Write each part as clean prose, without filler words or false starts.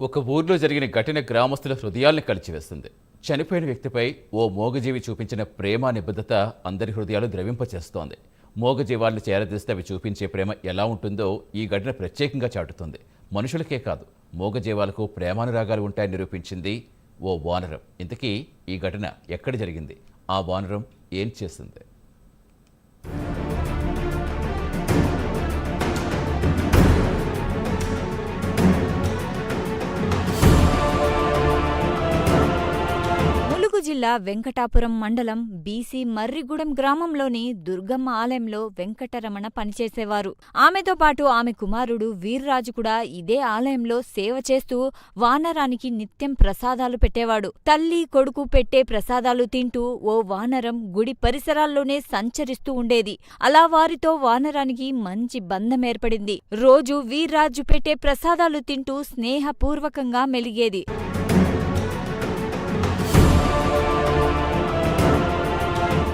ఒక ఊర్లో జరిగిన ఘటన గ్రామస్తుల హృదయాల్ని కలిచివేస్తుంది. చనిపోయిన వ్యక్తిపై ఓ మూగజీవి చూపించిన ప్రేమ నిబద్ధత అందరి హృదయాలు ద్రవింపచేస్తోంది. మూగజీవాలను చేరదీస్తే అవి చూపించే ప్రేమ ఎలా ఉంటుందో ఈ ఘటన ప్రత్యేకంగా చాటుతుంది. మనుషులకే కాదు, మూగజీవాలకు ప్రేమానురాగాలు ఉంటాయని నిరూపించింది ఓ వానరం. ఇంతకీ ఈ ఘటన ఎక్కడ జరిగింది? ఆ వానరం ఏం చేసింది? జిల్లా వెంకటాపురం మండలం బీసీ మర్రిగూడెం గ్రామంలోని దుర్గమ్మ ఆలయంలో వెంకటరమణ పనిచేసేవారు. ఆమెతో పాటు ఆమె కుమారుడు వీర్రాజు కూడా ఇదే ఆలయంలో సేవ చేస్తూ వానరానికి నిత్యం ప్రసాదాలు పెట్టేవాడు. తల్లి కొడుకు పెట్టే ప్రసాదాలు తింటూ ఓ వానరం గుడి పరిసరాల్లోనే సంచరిస్తూ ఉండేది. అలా వారితో వానరానికి మంచి బంధం ఏర్పడింది. రోజు వీర్రాజు పెట్టే ప్రసాదాలు తింటూ స్నేహపూర్వకంగా మెలిగేది.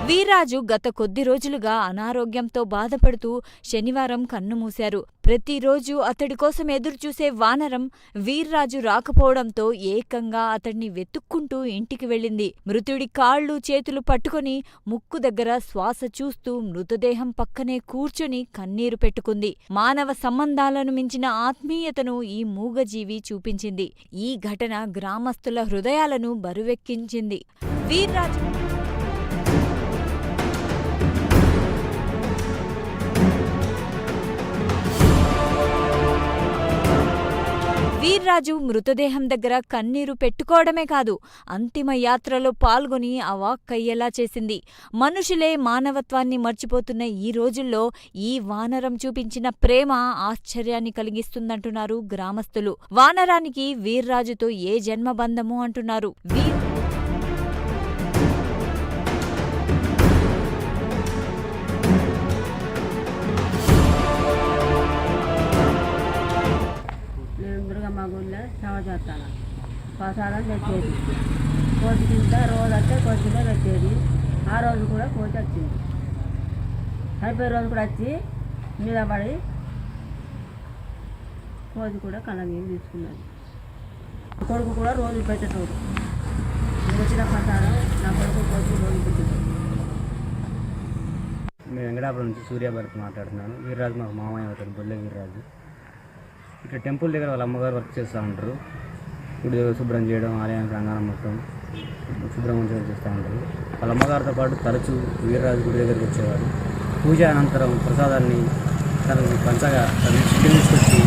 వీర్రాజు గత కొద్ది రోజులుగా అనారోగ్యంతో బాధపడుతూ శనివారం కన్నుమూశారు. ప్రతిరోజు అతడి కోసం ఎదురుచూసే వానరం వీర్రాజు రాకపోవడంతో ఏకంగా అతడిని వెతుక్కుంటూ ఇంటికి వెళ్ళింది. మృతుడి కాళ్ళు చేతులు పట్టుకుని ముక్కు దగ్గర శ్వాస చూస్తూ మృతదేహం పక్కనే కూర్చుని కన్నీరు పెట్టుకుంది. మానవ సంబంధాలను మించిన ఆత్మీయతను ఈ మూగజీవి చూపించింది. ఈ ఘటన గ్రామస్తుల హృదయాలను బరువెక్కించింది. వీర్రాజు మృతదేహం దగ్గర కన్నీరు పెట్టుకోవడమే కాదు, అంతిమ యాత్రలో పాల్గొని అవాక్కయ్యేలా చేసింది. మనుషులే మానవత్వాన్ని మర్చిపోతున్న ఈ రోజుల్లో ఈ వానరం చూపించిన ప్రేమ ఆశ్చర్యాన్ని కలిగిస్తుందంటున్నారు గ్రామస్తులు. వానరానికి వీర్రాజుతో ఏ జన్మబంధము అంటున్నారు. దుర్గమ్మ గుడిలో సేవ చేస్తాను. ప్రసాదం పెట్టేది కోతి కింద రోజు వస్తే కోతి కింద పెట్టేది. ఆ రోజు కూడా కోతి వచ్చింది. చనిపోయే రోజు కూడా వచ్చి మీద పడి కోతి కూడా కళ్ళ నీళ్ళు తీసుకున్నది. కొడుకు కూడా రోజు పెట్టేటోడు. వచ్చిన ప్రసాదం నా కొడుకు కోతి రోజు పెట్టేది. నేను వెంకటాపురం నుంచి సూర్యాభరత్ మాట్లాడుతున్నాను. వీర్రాజు మాకు మామయ్య అవుతాడు, బొల్లె వీర్రాజు. ఇక్కడ టెంపుల్ దగ్గర వాళ్ళ అమ్మగారు వర్క్ చేస్తూ ఉంటారు. గుడి శుభ్రం చేయడం, ఆలయానికి రంగారం మొత్తం శుభ్రం చేస్తూ ఉంటారు. వాళ్ళ అమ్మగారితో పాటు తరచూ వీర్రాజు గుడి దగ్గరికి వచ్చేవారు. పూజ అనంతరం ప్రసాదాన్ని తనకు పంచగా తను చికెన్ తీసుకొచ్చి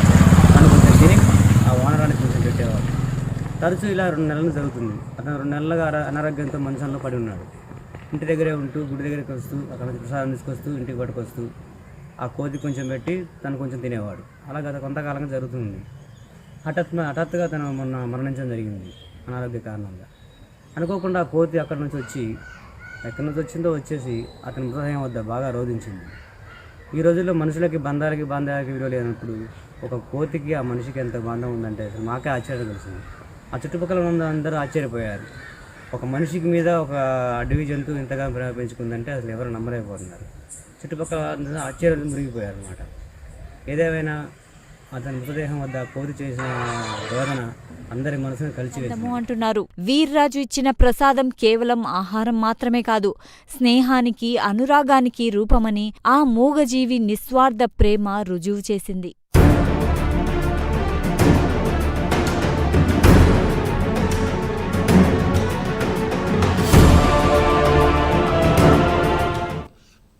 తను కొంచెం తిని ఆ వానరానికి కొంచెం పెట్టేవారు. తరచూ ఇలా 2 నెలలు జరుగుతుంది. అతను 2 నెలలుగా అనారోగ్యంతో మంచంలో పడి ఉన్నాడు. ఇంటి దగ్గరే ఉంటూ గుడి దగ్గరికి వస్తూ అక్కడ నుంచి ప్రసాదం తీసుకొస్తూ ఇంటికి పట్టుకొస్తూ ఆ కోతి కొంచెం పెట్టి తను కొంచెం తినేవాడు. అలా గత కొంతకాలంగా జరుగుతుంది. హఠాత్తుగా తను మొన్న మరణించడం జరిగింది అనారోగ్య కారణంగా. అనుకోకుండా ఆ కోతి అక్కడి నుంచి వచ్చి ఎక్కడి నుంచి వచ్చిందో వచ్చేసి అతని మృతదేహం వద్ద బాగా రోధించింది. ఈ రోజుల్లో మనుషులకి బంధాలకి విలువ లేనప్పుడు ఒక కోతికి ఆ మనిషికి ఎంత బంధం ఉందంటే అసలు మాకే ఆశ్చర్యం కలిసింది. ఆ చుట్టుపక్కల ఉన్న అందరూ ఆశ్చర్యపోయారు. ఒక మనిషికి మీద ఒక అడవి జంతువు ఇంతగా పెంచుకుందంటే అసలు ఎవరు నమ్మలేకపోతున్నారు. చుట్టుపక్కల ఆశ్చర్యాలు మురిగిపోయారు అన్నమాట. ఏదేమైనా అతని మృతదేహం వద్ద కోతి చేసిన రోదన అందరి మనసును కలిసివేసింది అంటున్నారు. వీర్రాజు ఇచ్చిన ప్రసాదం కేవలం ఆహారం మాత్రమే కాదు, స్నేహానికి, అనురాగానికి రూపమని ఆ మూగజీవి నిస్వార్థ ప్రేమ రుజువు చేసింది.